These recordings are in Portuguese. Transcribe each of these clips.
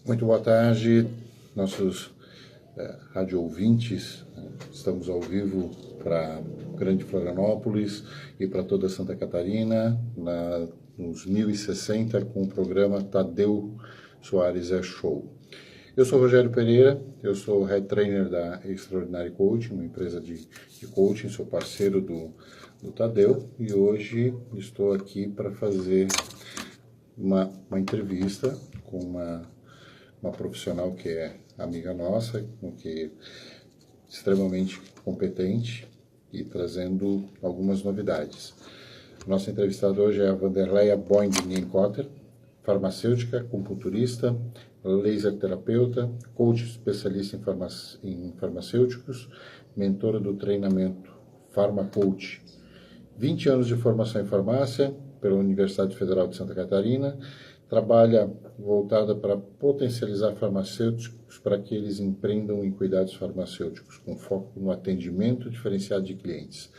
Muito boa tarde, nossos rádio ouvintes. Estamos ao vivo para Grande Florianópolis e para toda Santa Catarina, nos 1060, com o programa Tadeu Soares é Show. Eu sou Rogério Pereira, eu sou Head Trainer da Extraordinary Coaching, uma empresa de coaching, sou parceiro do Tadeu, e hoje estou aqui para fazer uma entrevista com uma profissional que é amiga nossa, que é extremamente competente e trazendo algumas novidades. Nossa entrevistada hoje é a Vanderleia Boing-Nienkotter, farmacêutica, acupunturista, laser terapeuta, coach especialista em farmacêuticos, mentora do treinamento PharmaCoach. 20 anos de formação em farmácia pela Universidade Federal de Santa Catarina, trabalha voltada para potencializar farmacêuticos para que eles empreendam em cuidados farmacêuticos, com foco no atendimento diferenciado de clientes.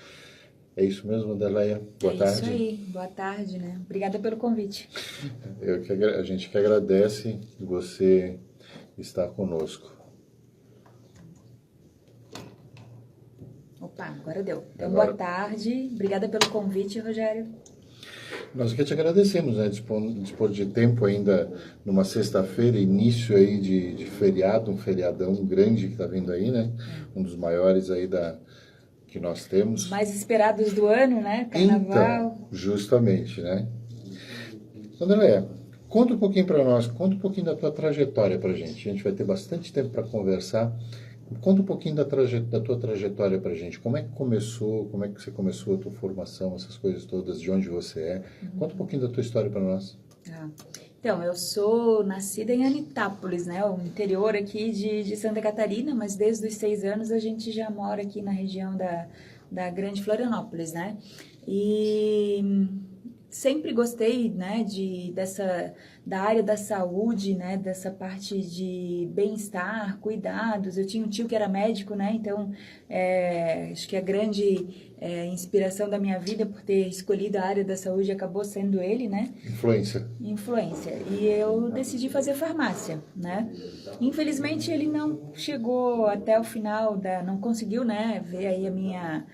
É isso mesmo, Vanderleia? Boa tarde. É isso aí, boa tarde, né? Obrigada pelo convite. A gente que agradece você estar conosco. Opa, agora deu. Então, boa tarde, obrigada pelo convite, Rogério. Nós que te agradecemos, né? Dispor de tempo ainda numa sexta-feira, início aí de feriado, um feriadão grande que está vindo aí, né? Um dos maiores aí que nós temos. Os mais esperados do ano, né? Carnaval. Então, justamente, né? André, conta um pouquinho para nós, conta um pouquinho da tua trajetória para a gente. A gente vai ter bastante tempo para conversar. Conta um pouquinho da tua trajetória pra gente. Como é que começou, como é que você começou a tua formação, essas coisas todas, de onde você é. Conta um pouquinho da tua história para nós. Então, eu sou nascida em Anitápolis, né, o interior aqui de Santa Catarina, mas desde os 6 anos a gente já mora aqui na região da Grande Florianópolis, né. E sempre gostei, né, da área da saúde, né, dessa parte de bem-estar, cuidados. Eu tinha um tio que era médico, né, então acho que a grande inspiração da minha vida por ter escolhido a área da saúde acabou sendo ele, né. Influência. E eu decidi fazer farmácia, né. Infelizmente ele não chegou até o final, não conseguiu, né, ver aí a minha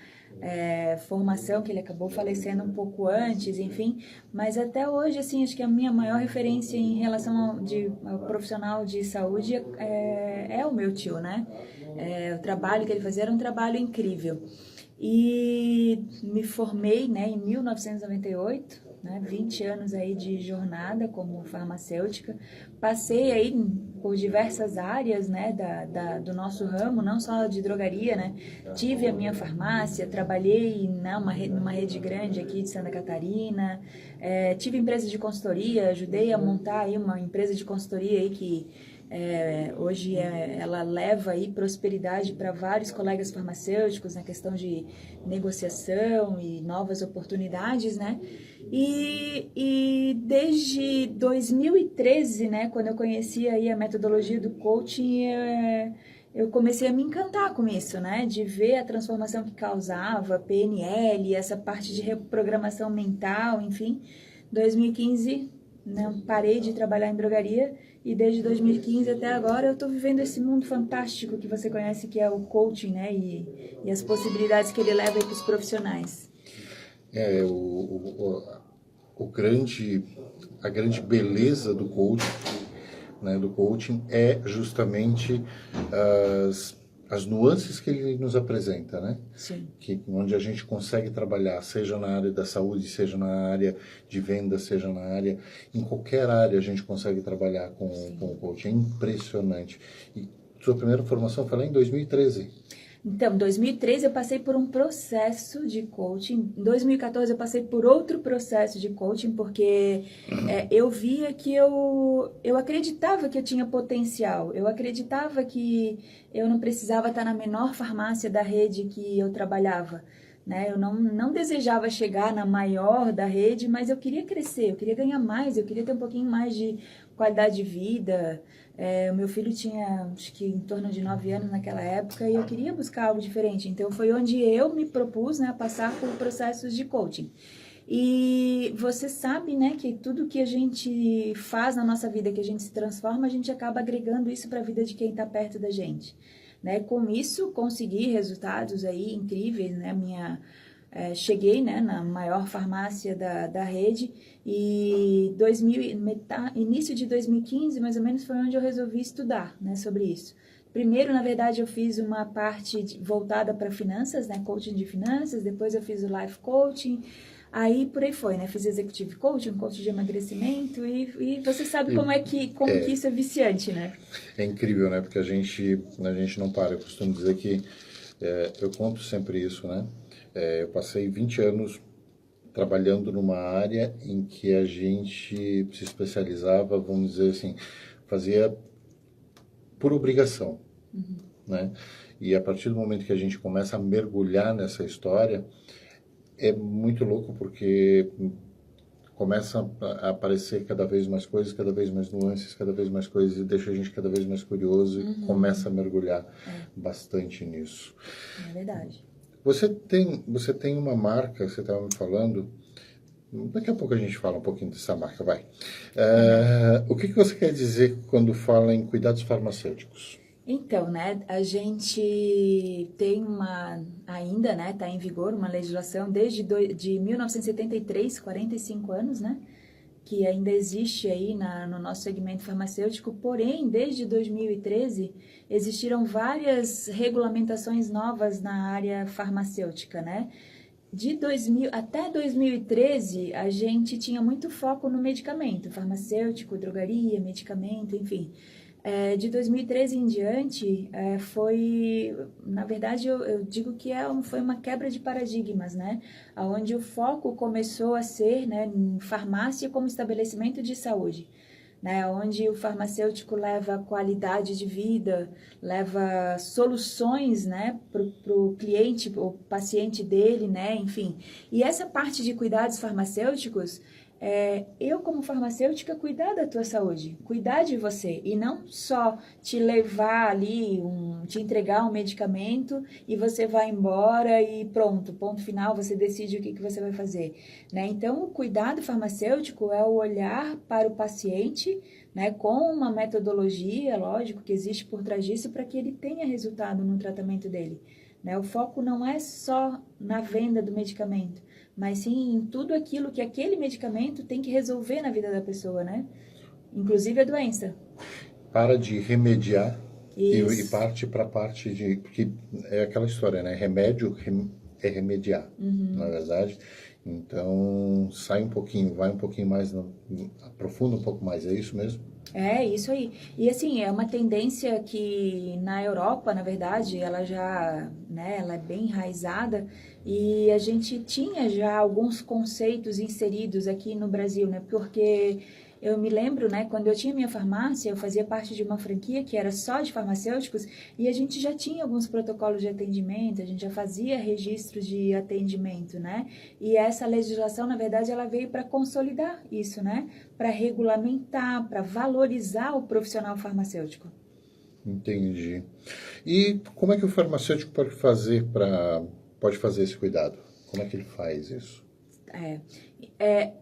formação, que ele acabou falecendo um pouco antes, enfim, mas até hoje, assim, acho que a minha maior referência em relação ao profissional de saúde é o meu tio, né? O trabalho que ele fazia era um trabalho incrível. E me formei, né, em 1998, né, 20 anos aí de jornada como farmacêutica. Passei aí por diversas áreas, né, do nosso ramo, não só de drogaria, né. Tive a minha farmácia, trabalhei numa rede grande aqui de Santa Catarina, tive empresa de consultoria, ajudei a montar aí uma empresa de consultoria aí que hoje ela leva aí prosperidade para vários colegas farmacêuticos na questão de negociação e novas oportunidades, né? E desde 2013, né, quando eu conheci aí a metodologia do coaching, eu comecei a me encantar com isso, né, de ver a transformação que causava, PNL, essa parte de reprogramação mental, enfim. 2015, não parei de trabalhar em drogaria e desde 2015 até agora eu estou vivendo esse mundo fantástico que você conhece, que é o coaching, né, e as possibilidades que ele leva para os profissionais. A grande beleza do coaching, né, é justamente as nuances que ele nos apresenta, né? Sim. Onde a gente consegue trabalhar, seja na área da saúde, seja na área de venda, seja na área, em qualquer área a gente consegue trabalhar com o coaching. É impressionante. E sua primeira formação foi lá em 2013. Então, em 2013 eu passei por um processo de coaching, em 2014 eu passei por outro processo de coaching, porque eu via que eu acreditava que eu tinha potencial, eu acreditava que eu não precisava estar na menor farmácia da rede que eu trabalhava, né? Eu não desejava chegar na maior da rede, mas eu queria crescer, eu queria ganhar mais, eu queria ter um pouquinho mais de qualidade de vida. O meu filho tinha, acho que em torno de 9 anos naquela época, e eu queria buscar algo diferente. Então, foi onde eu me propus, né, a passar por processos de coaching. E você sabe, né, que tudo que a gente faz na nossa vida, que a gente se transforma, a gente acaba agregando isso para a vida de quem está perto da gente. Né? Com isso, consegui resultados aí incríveis, né? Cheguei, né, na maior farmácia da rede e início de 2015, mais ou menos, foi onde eu resolvi estudar, né, sobre isso. Primeiro, na verdade, eu fiz uma parte voltada para finanças, né, coaching de finanças, depois eu fiz o life coaching, aí por aí foi, né, fiz executive coaching, coaching de emagrecimento e você sabe como que isso é viciante, né? É incrível, né, porque a gente não para. Eu costumo dizer que, eu conto sempre isso, né, eu passei 20 anos trabalhando numa área em que a gente se especializava, vamos dizer assim, fazia por obrigação, né? E a partir do momento que a gente começa a mergulhar nessa história, é muito louco porque começa a aparecer cada vez mais coisas, cada vez mais nuances, cada vez mais coisas, e deixa a gente cada vez mais curioso e começa a mergulhar bastante nisso. É verdade. Você tem uma marca, você estava me falando, daqui a pouco a gente fala um pouquinho dessa marca, vai. O que você quer dizer quando fala em cuidados farmacêuticos? Então, né, a gente tem ainda, né, tá em vigor uma legislação de 1973, 45 anos, né, que ainda existe aí no nosso segmento farmacêutico, porém, desde 2013, existiram várias regulamentações novas na área farmacêutica, né. Até 2013, a gente tinha muito foco no medicamento, farmacêutico, drogaria, medicamento, enfim. De 2013 em diante, na verdade, eu digo que foi uma quebra de paradigmas, né? Onde o foco começou a ser, né, em farmácia como estabelecimento de saúde, né? Onde o farmacêutico leva qualidade de vida, leva soluções, né, para o cliente, o paciente dele, né? Enfim. E essa parte de cuidados farmacêuticos, eu como farmacêutica cuidar da tua saúde, cuidar de você e não só te levar ali, te entregar um medicamento e você vai embora e pronto, ponto final, você decide o que você vai fazer, né? Então, o cuidado farmacêutico é o olhar para o paciente, né, com uma metodologia, lógico, que existe por trás disso para que ele tenha resultado no tratamento dele, né? O foco não é só na venda do medicamento, mas sim em tudo aquilo que aquele medicamento tem que resolver na vida da pessoa, né? Inclusive a doença. Para de remediar e Isso. parte para a parte de... Porque é aquela história, né? Remédio é remediar, na verdade. Então, sai um pouquinho, vai um pouquinho mais, aprofunda um pouco mais, é isso mesmo? É, isso aí. E assim, é uma tendência que na Europa, na verdade, ela já, né, ela é bem enraizada e a gente tinha já alguns conceitos inseridos aqui no Brasil, né? Porque eu me lembro, né, quando eu tinha minha farmácia, eu fazia parte de uma franquia que era só de farmacêuticos e a gente já tinha alguns protocolos de atendimento, a gente já fazia registros de atendimento, né? E essa legislação, na verdade, ela veio para consolidar isso, né? Para regulamentar, para valorizar o profissional farmacêutico. Entendi. E como é que o farmacêutico pode fazer esse cuidado? Como é que ele faz isso?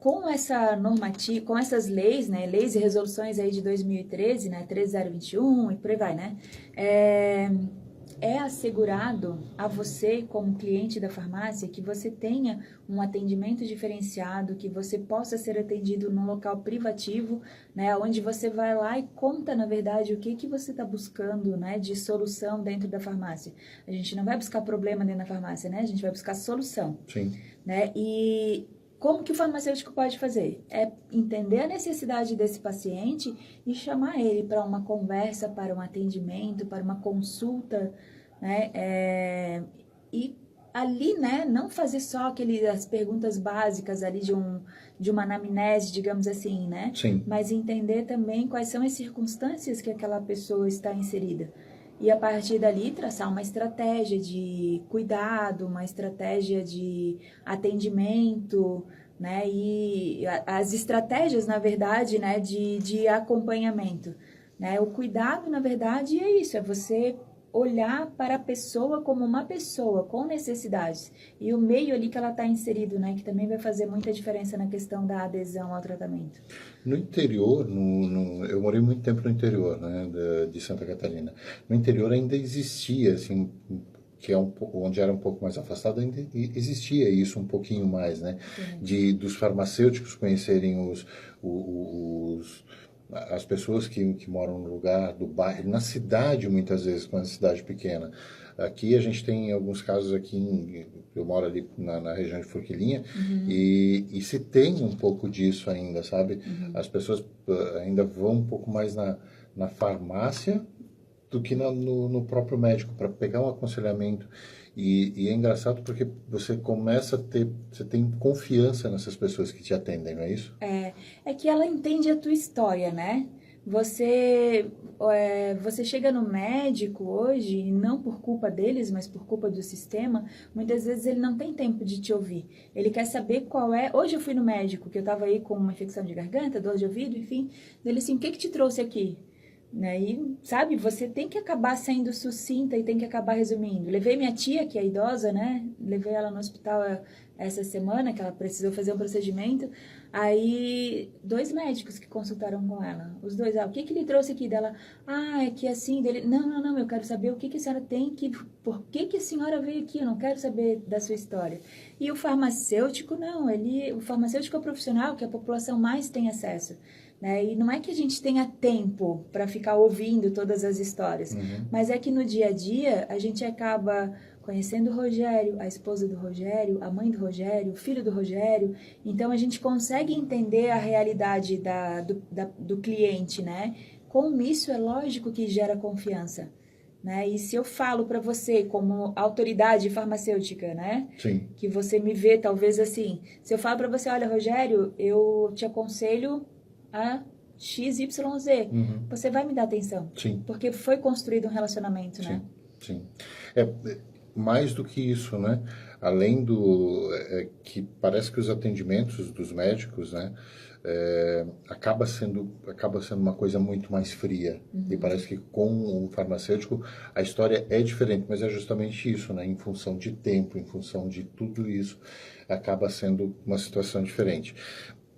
Com essa normativa, com essas leis, né, leis e resoluções aí de 2013, né, 13021 e por aí vai, né, é assegurado a você, como cliente da farmácia, que você tenha um atendimento diferenciado, que você possa ser atendido num local privativo, né, onde você vai lá e conta, na verdade, o que você está buscando, né, de solução dentro da farmácia. A gente não vai buscar problema dentro da farmácia, né, a gente vai buscar solução. Sim. Né, e como que o farmacêutico pode fazer? É entender a necessidade desse paciente e chamar ele para uma conversa, para um atendimento, para uma consulta, né? E ali, né, não fazer só as perguntas básicas ali de uma anamnese, digamos assim, né? Sim. Mas entender também quais são as circunstâncias que aquela pessoa está inserida. E a partir dali traçar uma estratégia de cuidado, uma estratégia de atendimento, né? E as estratégias, na verdade, né, de acompanhamento, né? O cuidado, na verdade, é isso, é você olhar para a pessoa como uma pessoa com necessidades e o meio ali que ela está inserido, né, que também vai fazer muita diferença na questão da adesão ao tratamento. No interior, eu morei muito tempo no interior, né, de Santa Catarina. No interior ainda existia, assim, que é onde era um pouco mais afastado, ainda existia isso um pouquinho mais, né, dos farmacêuticos conhecerem as pessoas que moram no lugar do bairro, na cidade muitas vezes, quando é cidade pequena. Aqui a gente tem alguns casos aqui, eu moro ali na região de Forquilinha, e se tem um pouco disso ainda, sabe? As pessoas ainda vão um pouco mais na farmácia do que no próprio médico, para pegar um aconselhamento. E é engraçado porque você começa a você tem confiança nessas pessoas que te atendem, não é isso? É que ela entende a tua história, né? Você chega no médico hoje, e não por culpa deles, mas por culpa do sistema, muitas vezes ele não tem tempo de te ouvir. Ele quer saber qual é... Hoje eu fui no médico, que eu tava aí com uma infecção de garganta, dor de ouvido, enfim. Ele assim, o que te trouxe aqui? Né? E, sabe, você tem que acabar sendo sucinta e tem que acabar resumindo. Levei minha tia, que é idosa, né? Levei ela no hospital essa semana, que ela precisou fazer um procedimento. Aí, 2 médicos que consultaram com ela. Os 2, o que lhe trouxe aqui dela? É que assim, dele... Não, eu quero saber o que a senhora tem, por que a senhora veio aqui? Eu não quero saber da sua história. E o farmacêutico, não, o farmacêutico é o profissional que a população mais tem acesso. Né? E não é que a gente tenha tempo para ficar ouvindo todas as histórias, mas é que no dia a dia a gente acaba conhecendo o Rogério, a esposa do Rogério, a mãe do Rogério, o filho do Rogério, então a gente consegue entender a realidade do cliente, né? Com isso é lógico que gera confiança. Né? E se eu falo para você como autoridade farmacêutica, né? Sim. Que você me vê talvez assim, se eu falo para você, olha Rogério, eu te aconselho a XYZ, você vai me dar atenção. Sim. Porque foi construído um relacionamento, né? Sim. Mais do que isso, né? Além que parece que os atendimentos dos médicos, né? Acaba sendo uma coisa muito mais fria. E parece que com o farmacêutico a história é diferente, mas é justamente isso, né? Em função de tempo, em função de tudo isso, acaba sendo uma situação diferente.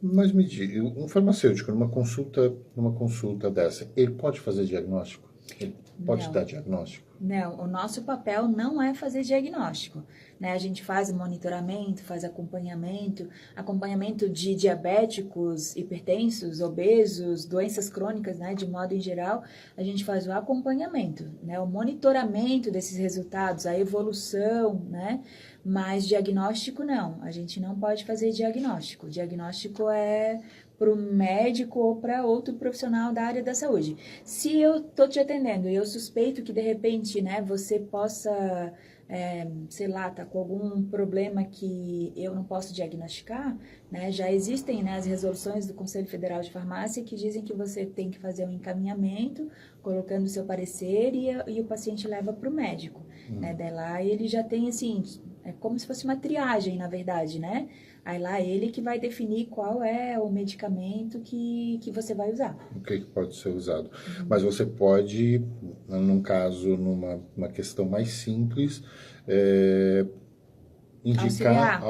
Mas me diz, um farmacêutico numa consulta dessa, ele pode fazer diagnóstico? Ele pode dar diagnóstico? Não, o nosso papel não é fazer diagnóstico, né? A gente faz monitoramento, faz acompanhamento de diabéticos, hipertensos, obesos, doenças crônicas, né? De modo em geral, a gente faz o acompanhamento, né? O monitoramento desses resultados, a evolução, né? Mas diagnóstico não, a gente não pode fazer diagnóstico. Diagnóstico é para o médico ou para outro profissional da área da saúde. Se eu estou te atendendo e eu suspeito que de repente, né, você possa, sei lá, tá com algum problema que eu não posso diagnosticar, né, já existem, né, as resoluções do Conselho Federal de Farmácia que dizem que você tem que fazer um encaminhamento, colocando o seu parecer e o paciente leva para o médico. Né, daí lá ele já tem assim, é como se fosse uma triagem, na verdade, né? Aí lá ele que vai definir qual é o medicamento que você vai usar. O que pode ser usado. Mas você pode, num caso, numa questão mais simples, indicar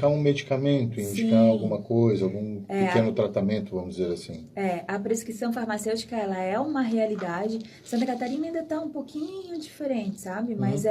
um medicamento, indicar alguma coisa, algum pequeno tratamento, vamos dizer assim. A prescrição farmacêutica, ela é uma realidade. Santa Catarina ainda está um pouquinho diferente, sabe? Mas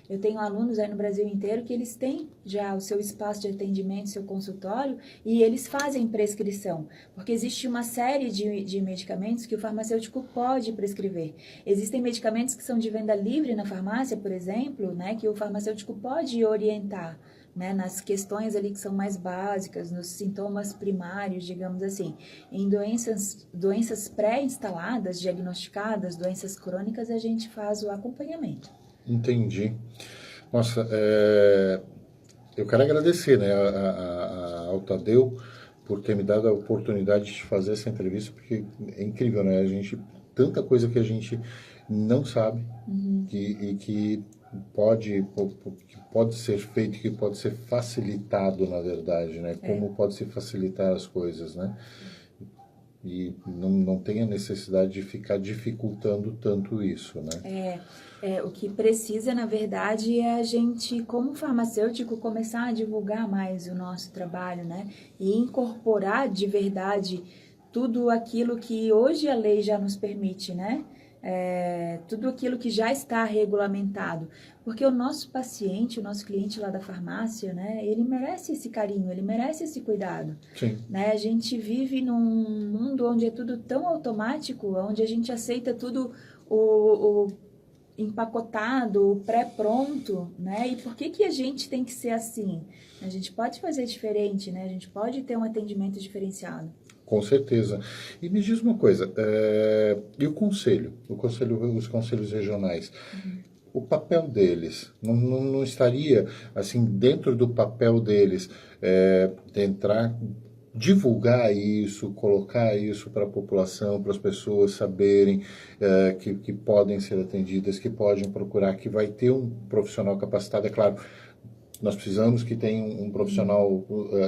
eu tenho alunos aí no Brasil inteiro que eles têm já o seu espaço de atendimento, seu consultório, e eles fazem prescrição. Porque existe uma série de medicamentos que o farmacêutico pode prescrever. Existem medicamentos que são de venda livre na farmácia, por exemplo, né? Que o farmacêutico pode orientar. Né, nas questões ali que são mais básicas, nos sintomas primários, digamos assim. Em doenças pré-instaladas, diagnosticadas, doenças crônicas, a gente faz o acompanhamento. Entendi. Nossa, eu quero agradecer, né, ao Tadeu por ter me dado a oportunidade de fazer essa entrevista, porque é incrível, né? Tanta coisa que a gente não sabe que pode ser feito, que pode ser facilitado, na verdade, né? Como pode se facilitar as coisas, né? e não tem a necessidade de ficar dificultando tanto isso, né? O que precisa, na verdade, é a gente, como farmacêutico, começar a divulgar mais o nosso trabalho, né? E incorporar de verdade tudo aquilo que hoje a lei já nos permite, né? Tudo aquilo que já está regulamentado. Porque o nosso paciente, o nosso cliente lá da farmácia, né? Ele merece esse carinho, ele merece esse cuidado. Sim. Né? A gente vive num mundo onde é tudo tão automático, onde a gente aceita tudo o empacotado, pré-pronto, né? E por que a gente tem que ser assim? A gente pode fazer diferente, né? A gente pode ter um atendimento diferenciado. Com certeza. E me diz uma coisa, e o conselho? Os conselhos regionais, o papel deles não estaria, assim, dentro do papel deles, tentar divulgar isso, colocar isso para a população, para as pessoas saberem que podem ser atendidas, que podem procurar, que vai ter um profissional capacitado, é claro. Nós precisamos que tenha um profissional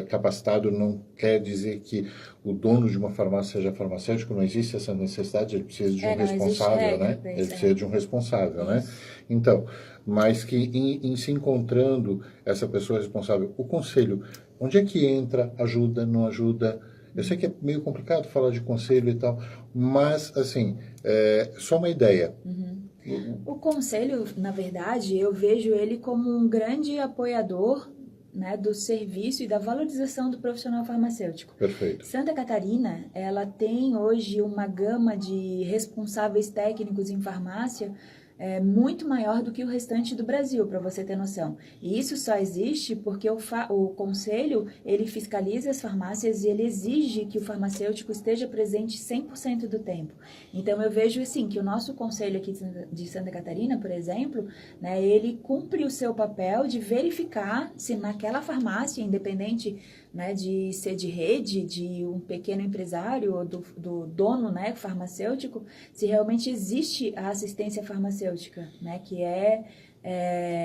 capacitado, não quer dizer que o dono de uma farmácia seja farmacêutico, não existe essa necessidade, ele precisa de um responsável, né? Ele precisa de um responsável, né? Então, mas que em se encontrando essa pessoa responsável, o conselho, onde é que entra, ajuda, não ajuda? Eu sei que é meio complicado falar de conselho e tal, mas, assim, só uma ideia. O conselho, na verdade, eu vejo ele como um grande apoiador, né, do serviço e da valorização do profissional farmacêutico. Perfeito. Santa Catarina, ela tem hoje uma gama de responsáveis técnicos em farmácia muito maior do que o restante do Brasil, para você ter noção. E isso só existe porque o conselho, ele fiscaliza as farmácias e ele exige que o farmacêutico esteja presente 100% do tempo. Então, eu vejo assim, que o nosso conselho aqui de Santa Catarina, por exemplo, né, ele cumpre o seu papel de verificar se naquela farmácia, independente, né, de ser de rede, de um pequeno empresário ou do dono, né, farmacêutico, se realmente existe a assistência farmacêutica, né, que é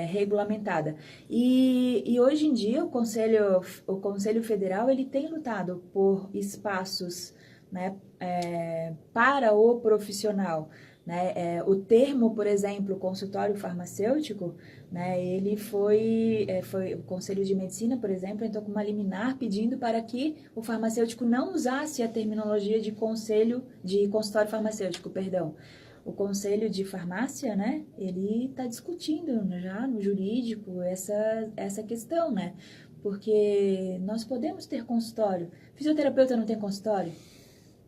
regulamentada. E hoje em dia o Conselho Federal ele tem lutado por espaços, né, para o profissional. Né? O termo, por exemplo, consultório farmacêutico, né, ele foi o Conselho de Medicina, por exemplo, entrou com uma liminar pedindo para que o farmacêutico não usasse a terminologia de consultório farmacêutico, perdão. O Conselho de Farmácia, né, ele está discutindo já no jurídico essa questão, né, porque nós podemos ter consultório. Fisioterapeuta não tem consultório,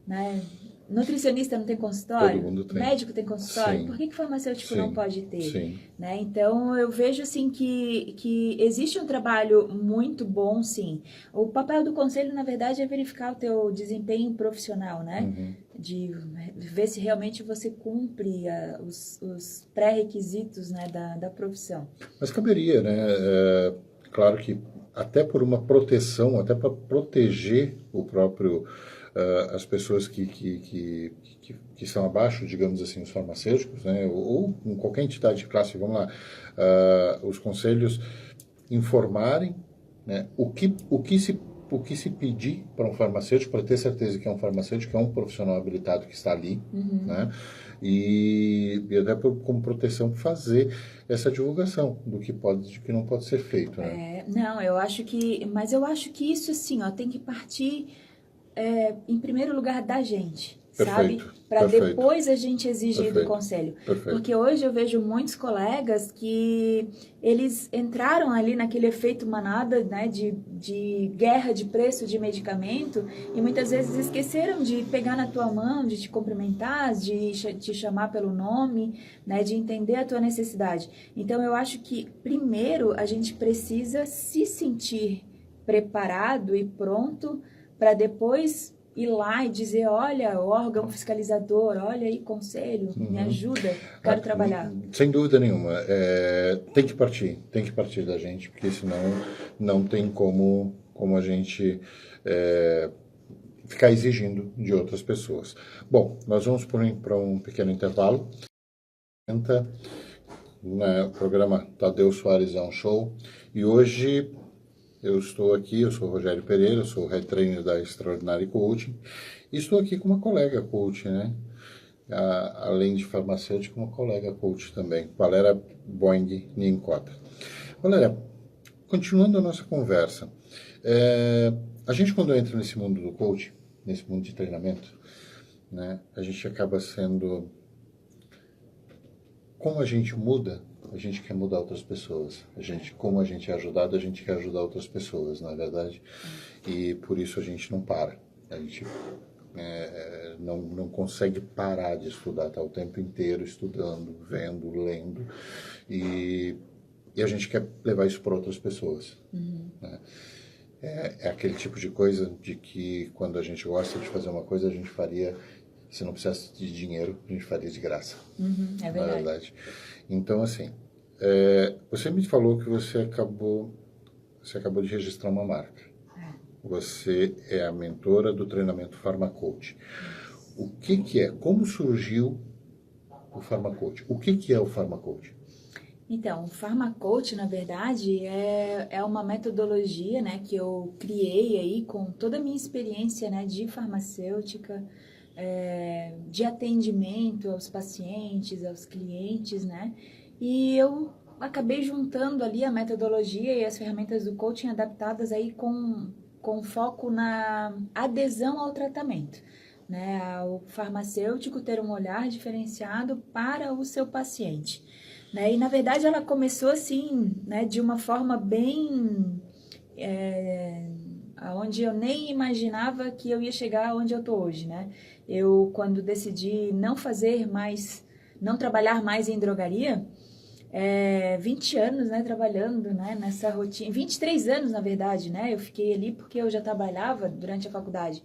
né? Nutricionista não tem consultório? Todo mundo tem. Médico tem consultório? Sim. Por que farmacêutico Sim. não pode ter? Sim. Né? Então, eu vejo assim que existe um trabalho muito bom, sim. O papel do conselho, na verdade, é verificar o teu desempenho profissional, né? De ver se realmente você cumpre os pré-requisitos, né, da profissão. Mas caberia, né? Claro que até por uma proteção, até para proteger o próprio as pessoas que estão abaixo, digamos assim, os farmacêuticos, né, ou qualquer entidade de classe, vamos lá, os conselhos informarem, né, o que se pedir para um farmacêutico, para ter certeza que é um farmacêutico, que é um profissional habilitado que está ali, né, e até como proteção fazer essa divulgação do que pode e do que não pode ser feito, né? Mas eu acho que isso, assim, ó, tem que partir em primeiro lugar da gente, Perfeito, sabe? Para depois a gente exigir do conselho. Perfeito. Porque hoje eu vejo muitos colegas que eles entraram ali naquele efeito manada, né, de guerra de preço de medicamento e muitas vezes esqueceram de pegar na tua mão, de te cumprimentar, de te chamar pelo nome, né, de entender a tua necessidade. Então eu acho que primeiro a gente precisa se sentir preparado e pronto para depois ir lá e dizer, olha, órgão fiscalizador, olha aí, conselho, me ajuda, quero trabalhar. Sem dúvida nenhuma. Tem que partir da gente, porque senão não tem como a gente ficar exigindo de outras pessoas. Bom, nós vamos para um pequeno intervalo. No programa Tadeu Soares é um Show, e hoje eu estou aqui, eu sou o Rogério Pereira, eu sou o Head Trainer da Extraordinary Coaching, e estou aqui com uma colega coach, né? Além de farmacêutico, uma colega coach também, Valéria Boing Nincota. Valéria, continuando a nossa conversa, a gente quando entra nesse mundo do coaching, nesse mundo de treinamento, né, a gente acaba sendo... Como a gente muda, a gente quer mudar outras pessoas. Como a gente é ajudado, a gente quer ajudar outras pessoas, não é verdade? E por isso a gente não para. A gente não consegue parar de estudar, está o tempo inteiro estudando, vendo, lendo. E a gente quer levar isso para outras pessoas. Né? É aquele tipo de coisa de que quando a gente gosta de fazer uma coisa, a gente faria... Se não precisasse de dinheiro, a gente faria de graça. É verdade. Na verdade. Então, assim, você me falou que você acabou de registrar uma marca. Você é a mentora do treinamento PharmaCoach. O que é? Como surgiu o PharmaCoach? O que é o PharmaCoach? Então, o PharmaCoach, na verdade, é uma metodologia, né, que eu criei aí com toda a minha experiência, né, de farmacêutica, de atendimento aos pacientes, aos clientes, né? E eu acabei juntando ali a metodologia e as ferramentas do coaching adaptadas aí com foco na adesão ao tratamento, né? Ao farmacêutico ter um olhar diferenciado para o seu paciente, né? E na verdade ela começou assim, né? De uma forma bem... onde eu nem imaginava que eu ia chegar onde eu estou hoje, né? Eu, quando decidi não trabalhar mais em drogaria, 20 anos, né, trabalhando, né, nessa rotina, 23 anos, na verdade, né, eu fiquei ali porque eu já trabalhava durante a faculdade.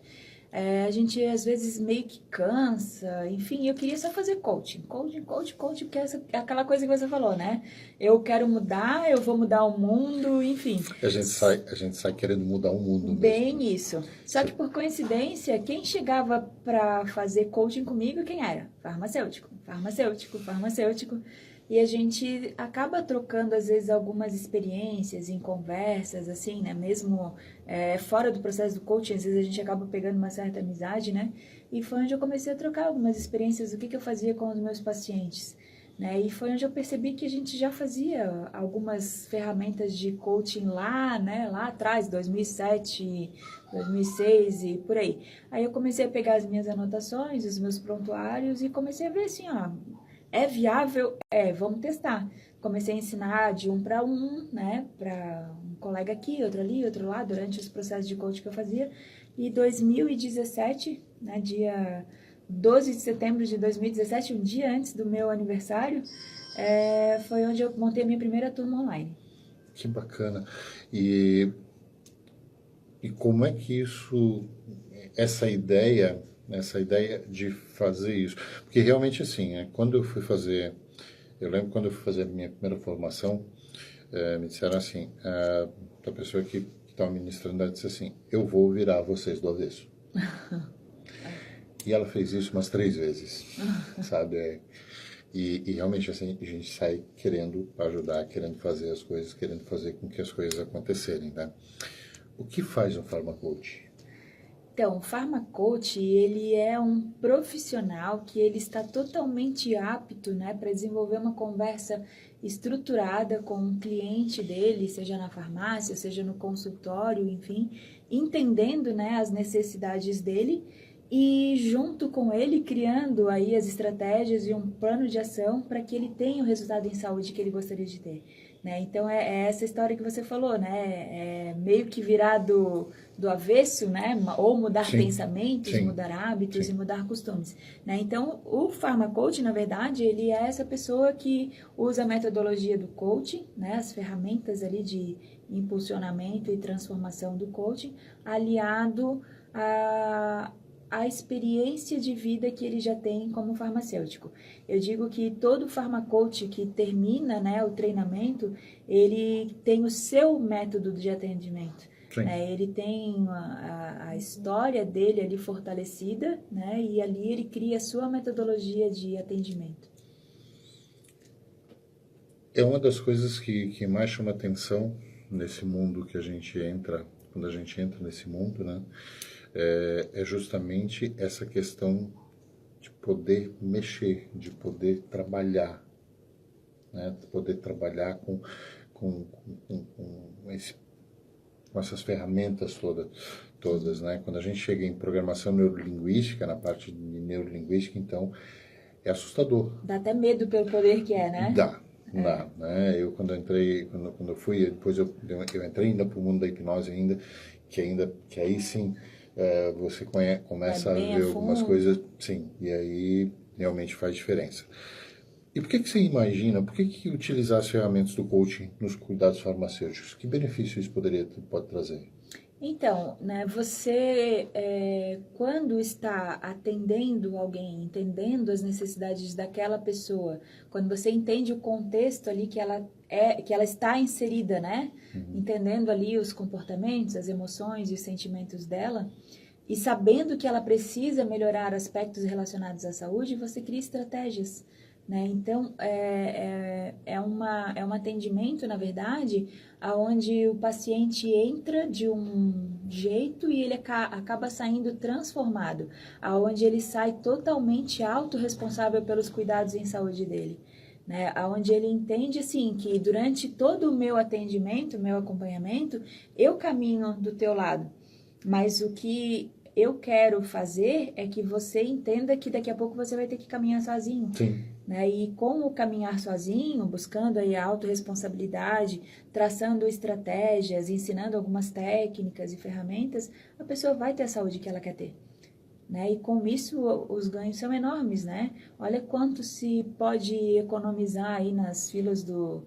A gente, às vezes, meio que cansa, enfim, eu queria só fazer coaching, porque é aquela coisa que você falou, né? Eu quero mudar, eu vou mudar o mundo, enfim. A gente sai querendo mudar o mundo mesmo. Bem isso. Só que, por coincidência, quem chegava para fazer coaching comigo, quem era? Farmacêutico. E a gente acaba trocando, às vezes, algumas experiências em conversas, assim, né? Mesmo fora do processo do coaching, às vezes a gente acaba pegando uma certa amizade, né? E foi onde eu comecei a trocar algumas experiências do que eu fazia com os meus pacientes, né? E foi onde eu percebi que a gente já fazia algumas ferramentas de coaching lá, né? Lá atrás, 2007, 2006 e por aí. Aí eu comecei a pegar as minhas anotações, os meus prontuários e comecei a ver assim, ó... É viável? Vamos testar. Comecei a ensinar de um para um, né, para um colega aqui, outro ali, outro lá, durante os processos de coaching que eu fazia. E 2017, né, dia 12 de setembro de 2017, um dia antes do meu aniversário, foi onde eu montei a minha primeira turma online. Que bacana. E como é que essa ideia de fazer isso? Porque realmente assim, quando eu fui fazer, eu lembro quando eu fui fazer a minha primeira formação, me disseram assim, a pessoa que estava ministrando, ela disse assim, eu vou virar vocês do avesso. E ela fez isso umas 3 vezes, sabe? E realmente assim, a gente sai querendo ajudar, querendo fazer as coisas, querendo fazer com que as coisas acontecerem, né? O que faz um PharmaCoach? Então, o PharmaCoach, ele é um profissional que ele está totalmente apto, né, para desenvolver uma conversa estruturada com o cliente dele, seja na farmácia, seja no consultório, enfim, entendendo, né, as necessidades dele e junto com ele criando aí as estratégias e um plano de ação para que ele tenha o resultado em saúde que ele gostaria de ter. Né? Então, é essa história que você falou, né? Meio que virar do avesso, né? Ou mudar pensamentos, mudar hábitos e mudar costumes. Né? Então, o PharmaCoach, na verdade, ele é essa pessoa que usa a metodologia do coaching, né? As ferramentas ali de impulsionamento e transformação do coaching, aliado a experiência de vida que ele já tem como farmacêutico. Eu digo que todo farmacêutico que termina, né, o treinamento, ele tem o seu método de atendimento. Ele tem a história dele ali fortalecida, né, e ali ele cria a sua metodologia de atendimento. É uma das coisas que mais chama atenção nesse mundo que a gente entra, quando a gente entra nesse mundo, né, é justamente essa questão de poder mexer, de poder trabalhar, né, de poder trabalhar com, com essas ferramentas todas, né? Quando a gente chega em programação neurolinguística, na parte de neurolinguística, então é assustador. Dá até medo pelo poder que é, né? Dá, né? Eu quando entrei, quando eu fui, depois eu entrei ainda para o mundo da hipnose que aí sim você começa a ver algumas coisas, sim, e aí realmente faz diferença. E por que você imagina, por que utilizar as ferramentas do coaching nos cuidados farmacêuticos? Que benefício isso pode trazer? Então, né, você, quando está atendendo alguém, entendendo as necessidades daquela pessoa, quando você entende o contexto ali que ela está inserida, né? Entendendo ali os comportamentos, as emoções e os sentimentos dela, e sabendo que ela precisa melhorar aspectos relacionados à saúde, você cria estratégias, né? Então, é um atendimento, na verdade, aonde o paciente entra de um jeito e ele acaba saindo transformado, aonde ele sai totalmente autorresponsável pelos cuidados em saúde dele, né? Aonde ele entende, assim, que durante todo o meu atendimento, meu acompanhamento, eu caminho do teu lado, mas o que eu quero fazer é que você entenda que daqui a pouco você vai ter que caminhar sozinho. Sim. Né? E com o caminhar sozinho, buscando aí a autorresponsabilidade, traçando estratégias, ensinando algumas técnicas e ferramentas, a pessoa vai ter a saúde que ela quer ter. Né? E com isso os ganhos são enormes, né? Olha quanto se pode economizar aí nas filas do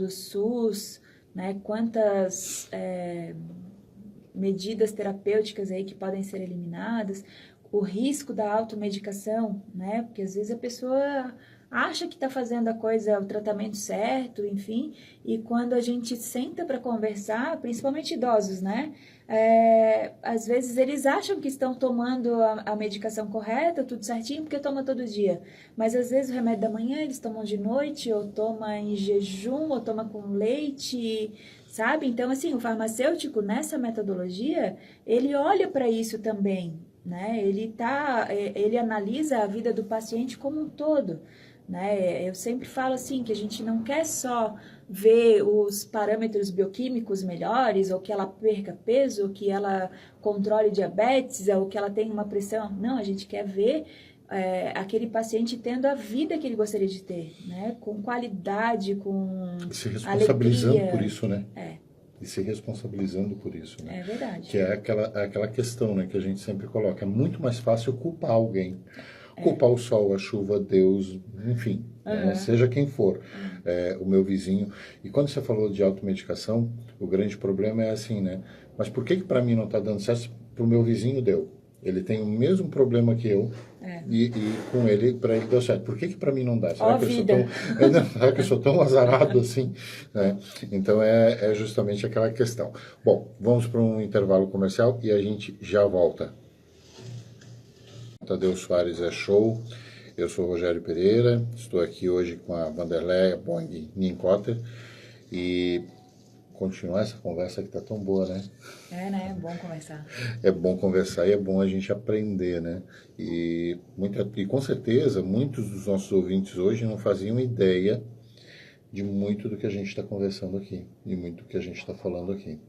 SUS, né? Quantas medidas terapêuticas aí que podem ser eliminadas, o risco da automedicação, né? Porque às vezes a pessoa acha que está fazendo a coisa, o tratamento certo, enfim, e quando a gente senta para conversar, principalmente idosos, né? Às vezes eles acham que estão tomando a medicação correta, tudo certinho, porque toma todo dia. Mas às vezes o remédio da manhã eles tomam de noite, ou toma em jejum, ou toma com leite, sabe? Então, assim, o farmacêutico, nessa metodologia, ele olha para isso também, né? Ele analisa a vida do paciente como um todo, né? Eu sempre falo assim, que a gente não quer só ver os parâmetros bioquímicos melhores, ou que ela perca peso, ou que ela controle diabetes, ou que ela tenha uma pressão. Não, a gente quer ver aquele paciente tendo a vida que ele gostaria de ter, né? Com qualidade, com se responsabilizando alegria. por isso, né? E se responsabilizando por isso, né? É verdade. Que é aquela questão, né, que a gente sempre coloca. É muito mais fácil culpar alguém. Culpar o sol, a chuva, Deus, enfim, né, seja quem for, o meu vizinho. E quando você falou de automedicação, o grande problema é assim, né? Mas por que para mim não está dando certo? Para o meu vizinho deu. Ele tem o mesmo problema que eu e com ele, para ele deu certo. Por que para mim não dá? Será que eu sou tão azarado assim? Né? Então é justamente aquela questão. Bom, vamos para um intervalo comercial e a gente já volta. Tadeu Soares é show. Eu sou Rogério Pereira, estou aqui hoje com a Vanderleia Boing Nincotter e continuar essa conversa que está tão boa, né? Né? É bom conversar. É bom conversar e é bom a gente aprender, né? E com certeza muitos dos nossos ouvintes hoje não faziam ideia de muito do que a gente está conversando aqui, de muito do que a gente está falando aqui.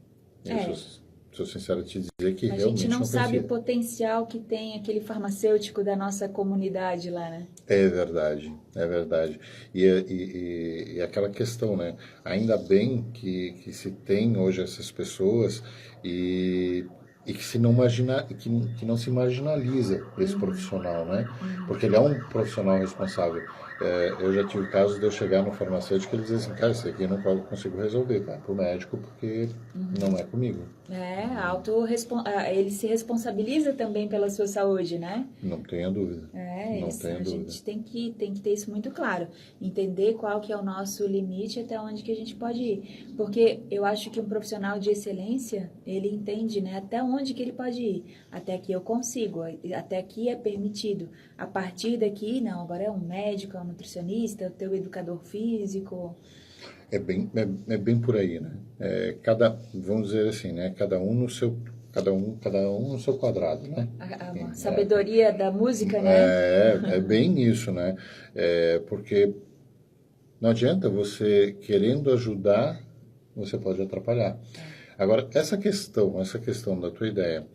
Sou sincero te dizer que realmente a gente não sabe conhecia. o potencial que tem aquele farmacêutico da nossa comunidade lá, né? É verdade, é verdade. E aquela questão, né? Ainda bem que se tem hoje essas pessoas e que que não se marginaliza esse profissional, né? Porque ele é um profissional responsável. Eu já tive casos de eu chegar no farmacêutico e ele dizer assim, cara, isso aqui eu não consigo resolver, vai pro médico porque não é comigo. Ele se responsabiliza também pela sua saúde, né? Não tenha dúvida. A gente tem que ter isso muito claro. Entender qual que é o nosso limite, até onde que a gente pode ir. Porque eu acho que um profissional de excelência, ele entende, né, até onde que ele pode ir. Até aqui eu consigo, até aqui é permitido. A partir daqui, não, agora é um médico, é um nutricionista, é o teu educador físico. É bem por aí, né? Vamos dizer assim, né? Cada um no seu quadrado, né? A sabedoria da música, né? É bem isso, né? Porque não adianta você querendo ajudar, você pode atrapalhar. Agora, essa questão da tua ideia,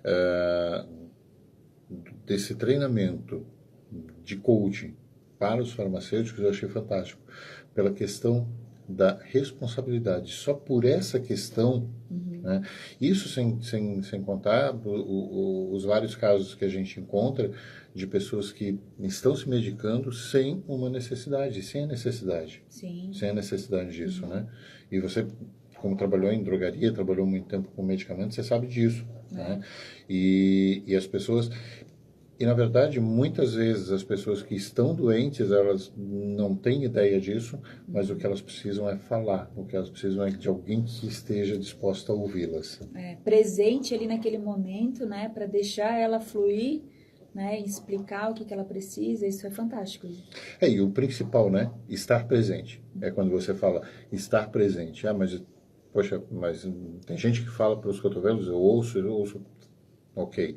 é, desse treinamento de coaching para os farmacêuticos, eu achei fantástico. Pela questão da responsabilidade. Só por essa questão, né? Isso sem contar os vários casos que a gente encontra de pessoas que estão se medicando sem uma necessidade, sem a necessidade. Sim. Sem a necessidade disso, né? E você, como trabalhou em drogaria, trabalhou muito tempo com medicamentos, você sabe disso, né? E as pessoas... E, na verdade, muitas vezes as pessoas que estão doentes, elas não têm ideia disso, mas o que elas precisam é falar, o que elas precisam é de alguém que esteja disposto a ouvi-las. Presente ali naquele momento, né, para deixar ela fluir, né, explicar o que ela precisa, isso é fantástico. E o principal, né, estar presente. É quando você fala estar presente. Poxa, mas tem gente que fala pelos cotovelos, eu ouço, ok.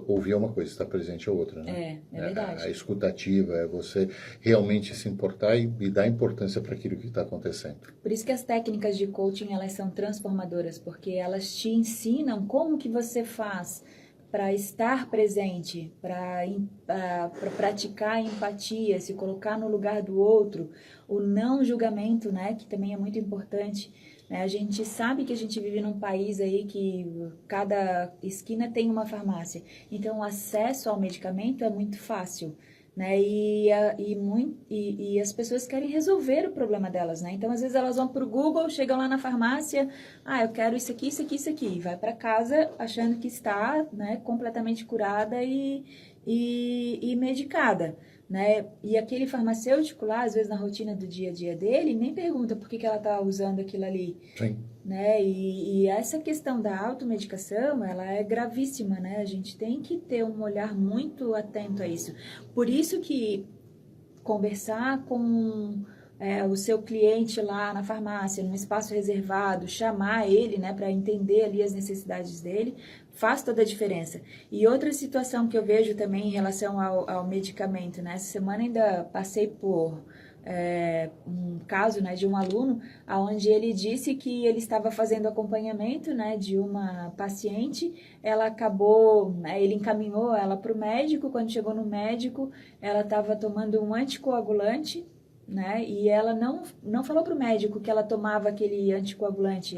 Ouvir é uma coisa, estar presente é outra, né? É verdade. A escutativa é você realmente se importar e dar importância para aquilo que está acontecendo. Por isso que as técnicas de coaching, elas são transformadoras, porque elas te ensinam como que você faz para estar presente, para praticar a empatia, se colocar no lugar do outro, o não julgamento, né, que também é muito importante. A gente sabe que a gente vive num país aí que cada esquina tem uma farmácia, então o acesso ao medicamento é muito fácil, né? E as pessoas querem resolver o problema delas, né? Então às vezes elas vão para o Google, chegam lá na farmácia, eu quero isso aqui, isso aqui, isso aqui, e vai para casa achando que está, né, completamente curada e medicada. Né? E aquele farmacêutico lá, às vezes na rotina do dia a dia dele, nem pergunta por que ela está usando aquilo ali. Sim. Né? E essa questão da automedicação, ela é gravíssima, né? A gente tem que ter um olhar muito atento a isso. Por isso que conversar com o seu cliente lá na farmácia, num espaço reservado, chamar ele, né, para entender ali as necessidades dele, faz toda a diferença. E outra situação que eu vejo também em relação ao medicamento, né, essa semana ainda passei por um caso, né, de um aluno, onde ele disse que ele estava fazendo acompanhamento, né, de uma paciente, ela acabou, ele encaminhou ela para o médico, quando chegou no médico, ela estava tomando um anticoagulante, né? E ela não falou para o médico que ela tomava aquele anticoagulante,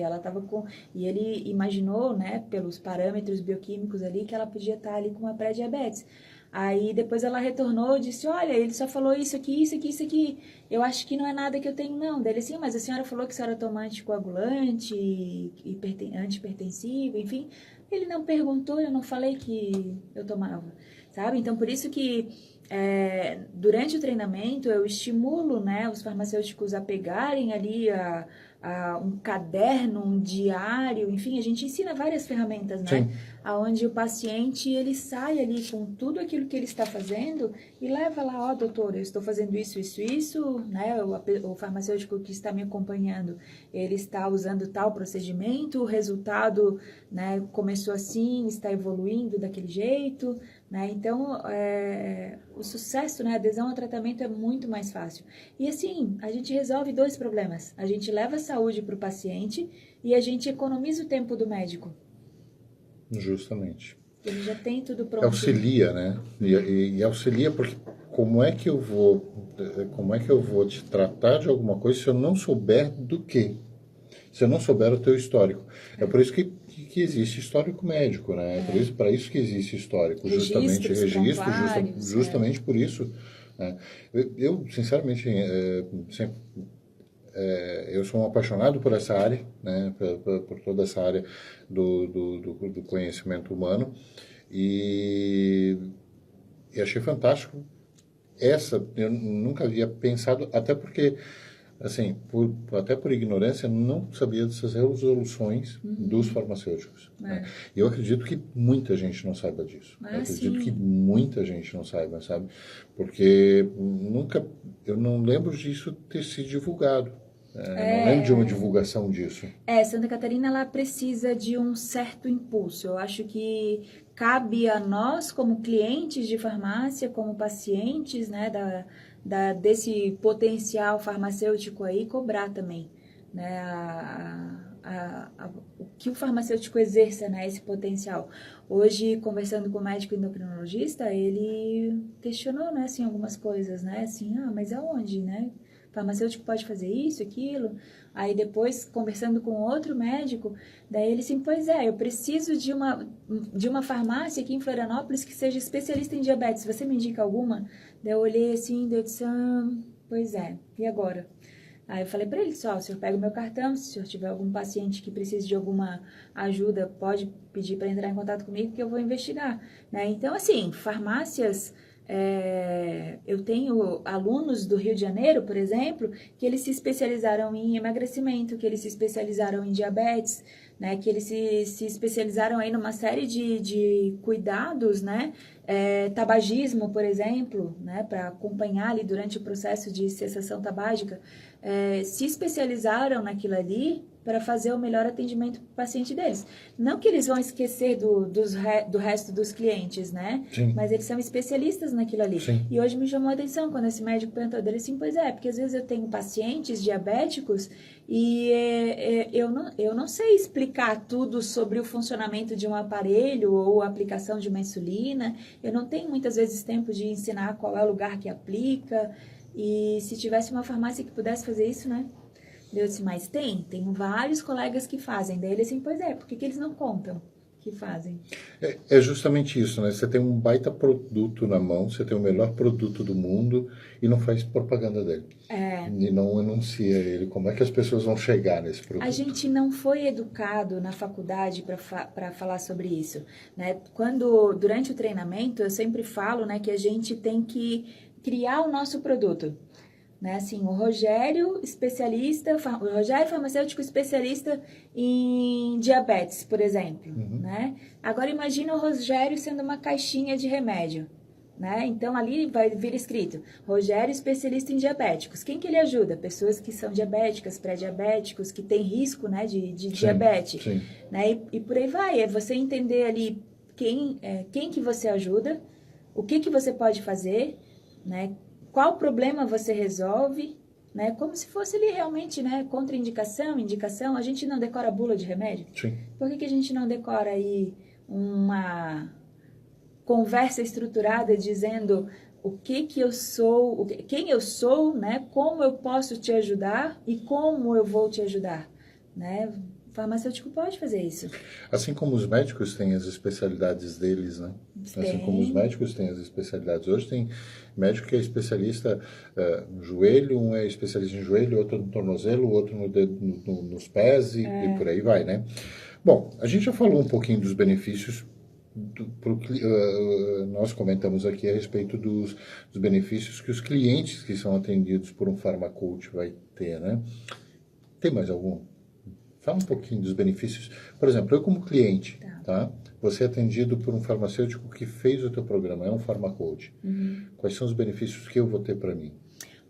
e ele imaginou, né, pelos parâmetros bioquímicos ali, que ela podia estar ali com uma pré-diabetes. Aí depois ela retornou e disse, olha, ele só falou isso aqui, isso aqui, isso aqui, eu acho que não é nada que eu tenho não. Dele, sim, mas a senhora falou que a senhora toma anticoagulante, antihipertensivo, enfim. Ele não perguntou, eu não falei que eu tomava, sabe? Então por isso que durante o treinamento eu estimulo, né, os farmacêuticos a pegarem ali um caderno, um diário, enfim, a gente ensina várias ferramentas, né? Sim. Onde o paciente ele sai ali com tudo aquilo que ele está fazendo e leva lá, doutor, eu estou fazendo isso, né? O farmacêutico que está me acompanhando, ele está usando tal procedimento, o resultado, né, começou assim, está evoluindo daquele jeito, né? Então, o sucesso, né, a adesão ao tratamento é muito mais fácil. E assim, a gente resolve dois problemas. A gente leva a saúde para o paciente e a gente economiza o tempo do médico. Justamente. Ele já tem tudo pronto. Auxilia, né? E auxilia porque como é que eu vou te tratar de alguma coisa se eu não souber do quê? Se eu não souber o teu histórico. É por isso que existe histórico médico, né? É para isso que existe histórico, justamente justamente por isso. Né? Eu sinceramente, sempre, eu sou um apaixonado por essa área, né? Por toda essa área do conhecimento humano e achei fantástico. Eu nunca havia pensado, até porque assim, até por ignorância, não sabia dessas resoluções dos farmacêuticos. Né? E eu acredito que muita gente não saiba disso. Eu acredito que muita gente não saiba, sabe? Porque eu não lembro disso ter sido divulgado. Não lembro de uma divulgação disso. Santa Catarina, ela precisa de um certo impulso. Eu acho que cabe a nós, como clientes de farmácia, como pacientes, né, desse potencial farmacêutico aí, cobrar também, né, o que o farmacêutico exerça, né, esse potencial. Hoje, conversando com o médico endocrinologista, ele questionou, né, assim, algumas coisas, né, assim, mas aonde, né? O farmacêutico pode fazer isso, aquilo. Aí depois, conversando com outro médico, daí ele assim, pois é, eu preciso de uma farmácia aqui em Florianópolis que seja especialista em diabetes. Você me indica alguma? Daí eu olhei assim, daí eu disse, pois é, e agora? Aí eu falei para ele, só, o senhor pega o meu cartão, se o senhor tiver algum paciente que precise de alguma ajuda, pode pedir para entrar em contato comigo que eu vou investigar, né? Então, assim, farmácias... eu tenho alunos do Rio de Janeiro, por exemplo, que eles se especializaram em emagrecimento, que eles se especializaram em diabetes, né, que eles se especializaram aí numa série de cuidados, né, tabagismo, por exemplo, né, para acompanhar ali durante o processo de cessação tabágica, se especializaram naquilo ali para fazer o melhor atendimento para o paciente deles. Não que eles vão esquecer do resto dos clientes, né? Sim. Mas eles são especialistas naquilo ali. Sim. E hoje me chamou a atenção quando esse médico perguntou dele assim, pois é, porque às vezes eu tenho pacientes diabéticos e eu não sei explicar tudo sobre o funcionamento de um aparelho ou a aplicação de uma insulina. Eu não tenho muitas vezes tempo de ensinar qual é o lugar que aplica. E se tivesse uma farmácia que pudesse fazer isso, né? Eu disse, mas tenho vários colegas que fazem. Daí ele assim, pois é, por que eles não contam que fazem? É justamente isso, né? Você tem um baita produto na mão, você tem o melhor produto do mundo e não faz propaganda dele. E não anuncia ele. Como é que as pessoas vão chegar nesse produto? A gente não foi educado na faculdade para falar sobre isso, né? Durante o treinamento, eu sempre falo, né, que a gente tem que criar o nosso produto. Né, assim, o Rogério farmacêutico especialista em diabetes, por exemplo, né? Agora imagina o Rogério sendo uma caixinha de remédio, né? Então ali vai vir escrito, Rogério especialista em diabéticos. Quem que ele ajuda? Pessoas que são diabéticas, pré-diabéticos, que têm risco, né, de diabetes, sim. Né? E por aí vai, é você entender ali quem que você ajuda, o que você pode fazer, né? Qual problema você resolve, né? Como se fosse ali realmente, né? Contraindicação, indicação. A gente não decora bula de remédio? Sim. Por que a gente não decora aí uma conversa estruturada dizendo o que eu sou, quem eu sou, né? Como eu posso te ajudar e como eu vou te ajudar, né? O farmacêutico pode fazer isso. Assim como os médicos têm as especialidades deles, né? Assim como os médicos têm as especialidades. Hoje tem médico que é especialista no joelho, um é especialista em joelho, outro no tornozelo, outro nos pés e por aí vai, né? Bom, a gente já falou um pouquinho dos benefícios. Nós comentamos aqui a respeito dos benefícios que os clientes que são atendidos por um farmacoach vai ter, né? Tem mais algum? Fala um pouquinho dos benefícios. Por exemplo, eu como cliente, tá? Você é atendido por um farmacêutico que fez o teu programa, é um farmacoach. Quais são os benefícios que eu vou ter para mim?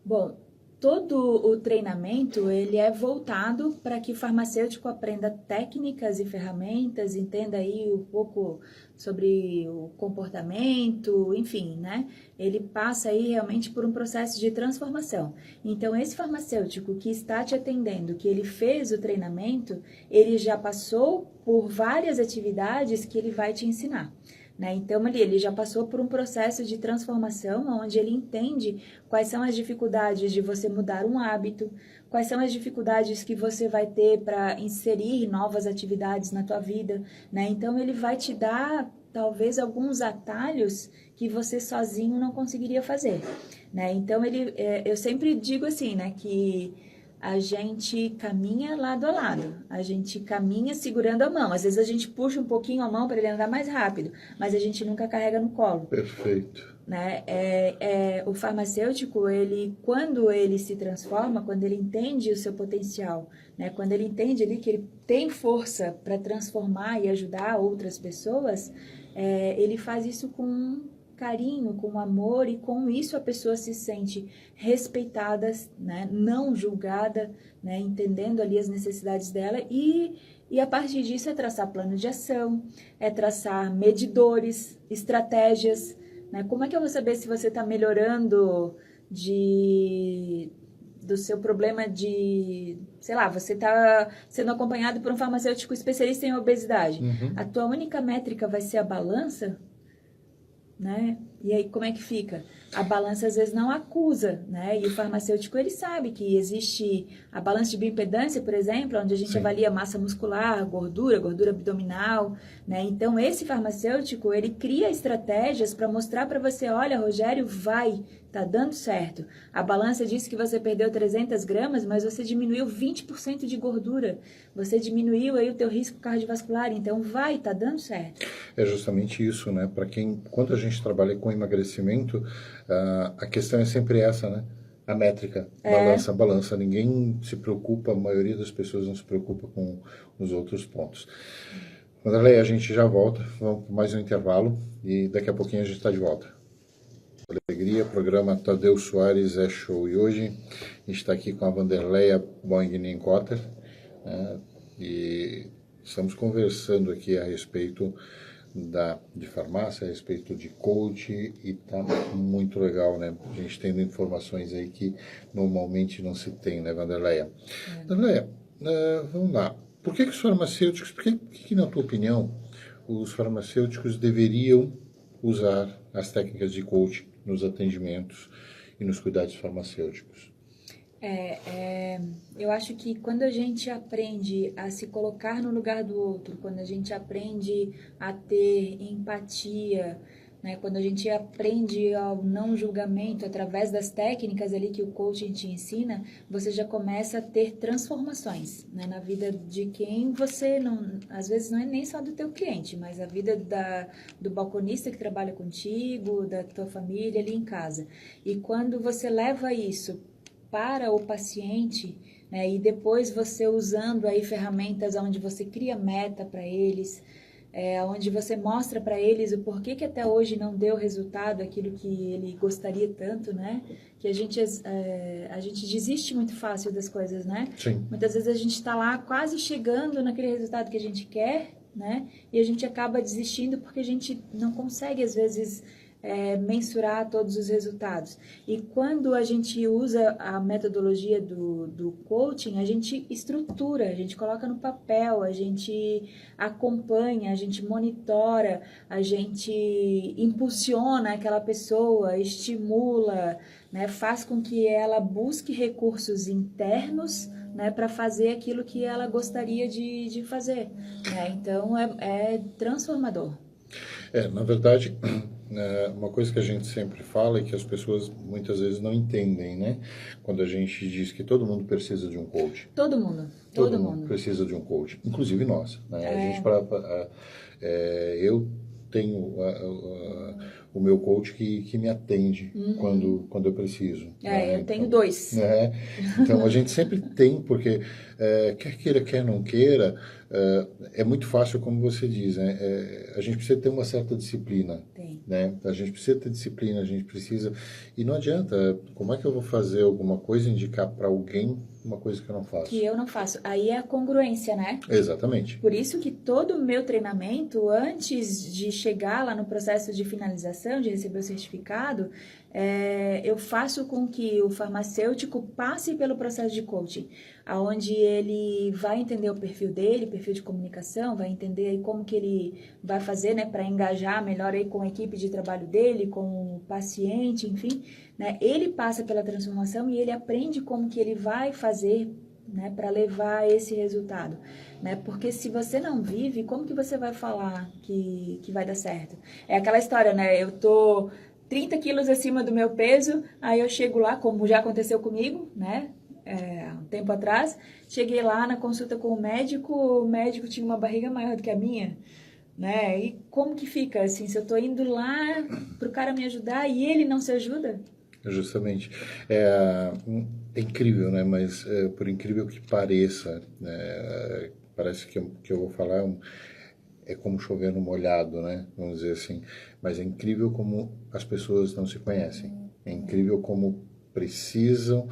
Bom, todo o treinamento, ele é voltado para que o farmacêutico aprenda técnicas e ferramentas, entenda aí um pouco sobre o comportamento, enfim, né? Ele passa aí realmente por um processo de transformação. Então, esse farmacêutico que está te atendendo, que ele fez o treinamento, ele já passou por várias atividades que ele vai te ensinar. Né? Então, ele já passou por um processo de transformação onde ele entende quais são as dificuldades de você mudar um hábito, quais são as dificuldades que você vai ter para inserir novas atividades na tua vida. Né? Então, ele vai te dar, talvez, alguns atalhos que você sozinho não conseguiria fazer. Né? Então, eu sempre digo assim, né, que a gente caminha lado a lado, a gente caminha segurando a mão. Às vezes a gente puxa um pouquinho a mão para ele andar mais rápido, mas a gente nunca carrega no colo. Perfeito. Né? O farmacêutico, quando ele se transforma, quando ele entende o seu potencial, né? Quando ele entende ali que ele tem força para transformar e ajudar outras pessoas, ele faz isso com carinho, com amor, e com isso a pessoa se sente respeitada, né, não julgada, né, entendendo ali as necessidades dela, e a partir disso é traçar plano de ação, é traçar medidores, estratégias, né, como é que eu vou saber se você está melhorando do seu problema de, sei lá, você está sendo acompanhado por um farmacêutico especialista em obesidade. Uhum. A tua única métrica vai ser a balança, né? E aí como é que fica? A balança às vezes não acusa, né? E o farmacêutico ele sabe que existe a balança de bioimpedância, por exemplo, onde a gente Sim. avalia massa muscular, gordura abdominal, né? Então esse farmacêutico ele cria estratégias para mostrar para você, olha, Rogério, tá dando certo. A balança diz que você perdeu 300 gramas, mas você diminuiu 20% de gordura. Você diminuiu aí o teu risco cardiovascular, então tá dando certo. É justamente isso, né? Para quando a gente trabalha com emagrecimento, a questão é sempre essa, né? A métrica, balança. Ninguém se preocupa, a maioria das pessoas não se preocupa com os outros pontos. Vanderlei, a gente já volta, vamos para mais um intervalo e daqui a pouquinho a gente está de volta. Alegria, programa Tadeu Soares é show. E hoje a gente está aqui com a Vanderleia Boing-Nincotter, né? E estamos conversando aqui a respeito de farmácia, a respeito de coach, e tá muito legal, né? A gente tendo informações aí que normalmente não se tem, né, Vanderleia? Vanderleia, vamos lá. Por que os farmacêuticos, por que na tua opinião, os farmacêuticos deveriam usar as técnicas de coach nos atendimentos e nos cuidados farmacêuticos? Eu acho que quando a gente aprende a se colocar no lugar do outro, quando a gente aprende a ter empatia, né, quando a gente aprende ao não julgamento através das técnicas ali que o coaching te ensina, você já começa a ter transformações, né, na vida de quem você não, às vezes não é nem só do teu cliente, mas a vida do balconista que trabalha contigo, da tua família ali em casa. E quando você leva isso para o paciente, né, e depois você usando aí ferramentas onde você cria meta para eles, onde você mostra para eles o porquê que até hoje não deu resultado aquilo que ele gostaria tanto, né? Que a gente desiste muito fácil das coisas, né? Sim. Muitas vezes a gente está lá quase chegando naquele resultado que a gente quer, né? E a gente acaba desistindo porque a gente não consegue, às vezes, mensurar todos os resultados. E quando a gente usa a metodologia do coaching, a gente estrutura, a gente coloca no papel, a gente acompanha, a gente monitora, a gente impulsiona aquela pessoa, estimula, né, faz com que ela busque recursos internos, né, para fazer aquilo que ela gostaria de fazer, né? Então é transformador. Na verdade, uma coisa que a gente sempre fala e que as pessoas muitas vezes não entendem, né? Quando a gente diz que todo mundo precisa de um coach. Todo mundo. Precisa de um coach, inclusive nós, né? A gente eu tenho o meu coach que me atende quando eu preciso. Né? Eu tenho dois. Então a gente sempre tem, porque quer queira, quer não queira, é muito fácil, como você diz, né? A gente precisa ter uma certa disciplina. Né? A gente precisa ter disciplina, a gente precisa... E não adianta, como é que eu vou fazer alguma coisa, indicar para alguém uma coisa que eu não faço? Que eu não faço. Aí é a congruência, né? Exatamente. Por isso que todo o meu treinamento, antes de chegar lá no processo de finalização, de receber o certificado, eu faço com que o farmacêutico passe pelo processo de coaching, onde ele vai entender o perfil dele, perfil de comunicação, vai entender aí como que ele vai fazer, né, para engajar melhor aí com a equipe de trabalho dele, com o paciente, enfim, né? Ele passa pela transformação e ele aprende como que ele vai fazer, né, para levar a esse resultado, né? Porque se você não vive, como que você vai falar que vai dar certo? É aquela história, né? Eu tô 30 quilos acima do meu peso, aí eu chego lá, como já aconteceu comigo, né? Um tempo atrás, cheguei lá na consulta com o médico tinha uma barriga maior do que a minha, né? E como que fica, assim, se eu tô indo lá pro cara me ajudar e ele não se ajuda? Justamente. É incrível, né? Mas por incrível que pareça, parece que eu vou falar é como chover no molhado, né? Vamos dizer assim. Mas é incrível como as pessoas não se conhecem. É incrível como precisam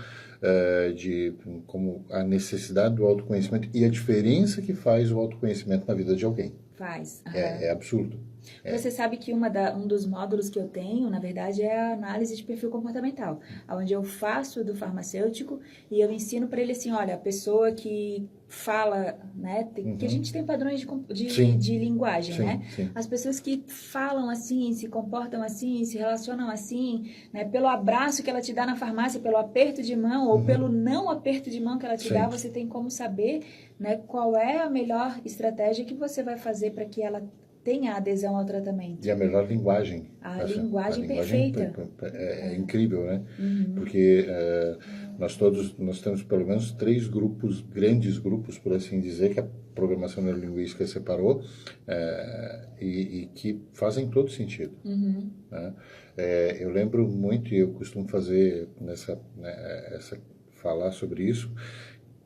como a necessidade do autoconhecimento e a diferença que faz o autoconhecimento na vida de alguém. Faz. É absurdo. Você sabe que um dos módulos que eu tenho, na verdade, é a análise de perfil comportamental, onde eu faço do farmacêutico e eu ensino para ele assim, olha, a pessoa que fala, né, que a gente tem padrões de linguagem, sim, né? Sim. As pessoas que falam assim, se comportam assim, se relacionam assim, né, pelo abraço que ela te dá na farmácia, pelo aperto de mão ou pelo não aperto de mão que ela te dá, você tem como saber, né, qual é a melhor estratégia que você vai fazer para que ela tenha adesão ao tratamento. E a melhor linguagem. A linguagem perfeita. É incrível, né? Porque nós temos pelo menos 3 grupos, grandes grupos, por assim dizer, que a programação neurolinguística separou e que fazem todo sentido. Né? Eu lembro muito, e eu costumo fazer falar sobre isso,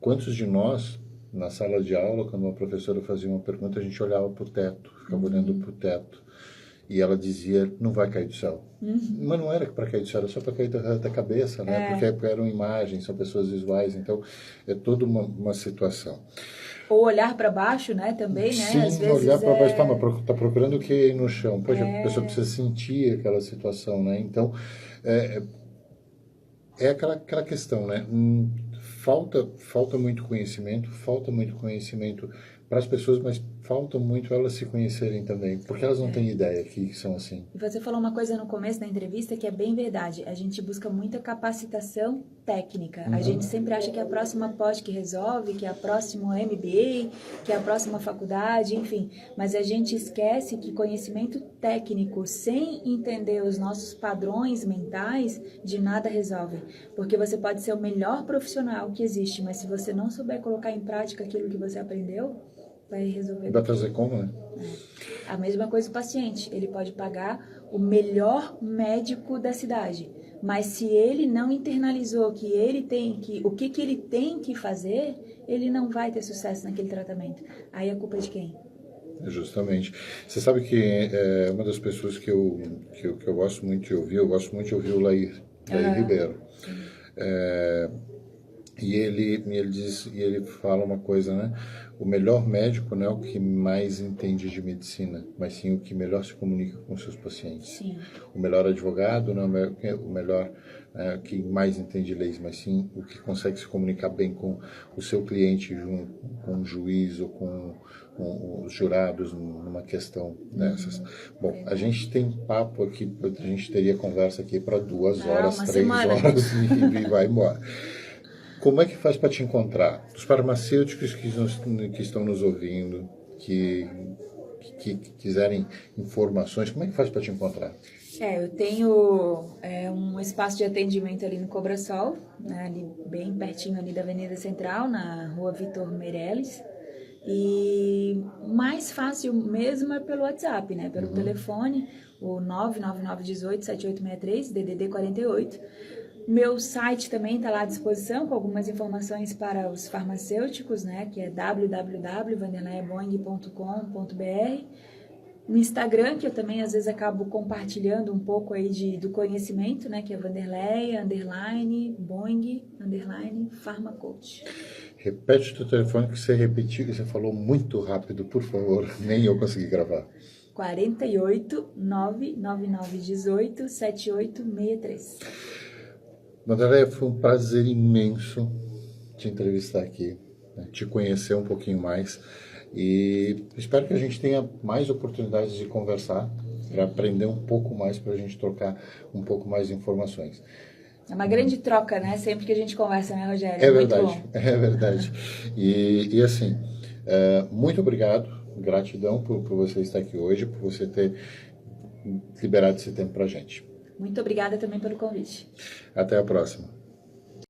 quantos de nós na sala de aula, quando uma professora fazia uma pergunta, a gente olhava para o teto, ficava olhando para o teto. E ela dizia, não vai cair do céu. Mas não era para cair do céu, era só para cair da cabeça, né? Porque eram imagens, são pessoas visuais, então é toda uma situação. Ou olhar para baixo, né, também, né? Sim, às vezes olhar para baixo, mas tá procurando o que aí no chão? Poxa, a pessoa precisa sentir aquela situação, né? Então, é aquela questão, né? Falta muito conhecimento para as pessoas, mas falta muito elas se conhecerem também, porque elas não têm ideia que são assim. E você falou uma coisa no começo da entrevista que é bem verdade. A gente busca muita capacitação técnica. A gente sempre acha que é a próxima pós que resolve, que é a próxima MBA, que é a próxima faculdade, enfim. Mas a gente esquece que conhecimento técnico, sem entender os nossos padrões mentais, de nada resolve. Porque você pode ser o melhor profissional que existe, mas se você não souber colocar em prática aquilo que você aprendeu, vai resolver. Vai fazer como, né? A mesma coisa o paciente. Ele pode pagar o melhor médico da cidade, mas se ele não internalizou que o que ele tem que fazer, ele não vai ter sucesso naquele tratamento. Aí a culpa é de quem? Justamente. Você sabe que uma das pessoas que eu gosto muito de ouvir, o Lair Ribeiro. E ele fala uma coisa, né? O melhor médico não é o que mais entende de medicina, mas sim o que melhor se comunica com seus pacientes. Sim. O melhor advogado não é o melhor que mais entende leis, mas sim o que consegue se comunicar bem com o seu cliente, com o juiz ou com os jurados numa questão dessas. Bom, a gente tem papo aqui, a gente teria conversa aqui para 2 horas, 3 horas e vai embora. Como é que faz para te encontrar? Os farmacêuticos que estão nos ouvindo, que quiserem informações, como é que faz para te encontrar? Eu tenho um espaço de atendimento ali no Cobrasol, né, ali bem pertinho ali da Avenida Central, na Rua Vitor Meirelles. E mais fácil mesmo é pelo WhatsApp, né? Pelo telefone, o 999187863, DDD 48. Meu site também está lá à disposição com algumas informações para os farmacêuticos, né? Que é www.vanderleiaboing.com.br. No Instagram, que eu também às vezes acabo compartilhando um pouco aí do conhecimento, né? Que é Vanderleia, _Boing, _Pharmacoach. Repete o teu telefone que você repetiu, que você falou muito rápido, por favor. Nem eu consegui gravar. 48 99918 7863. Vanderleia, foi um prazer imenso te entrevistar aqui, né? Te conhecer um pouquinho mais. E espero que a gente tenha mais oportunidades de conversar, para aprender um pouco mais, para a gente trocar um pouco mais de informações. É uma grande troca, né? Sempre que a gente conversa, né, Rogério? É verdade, é verdade. E assim, muito obrigado, gratidão por você estar aqui hoje, por você ter liberado esse tempo para a gente. Muito obrigada também pelo convite. Até a próxima.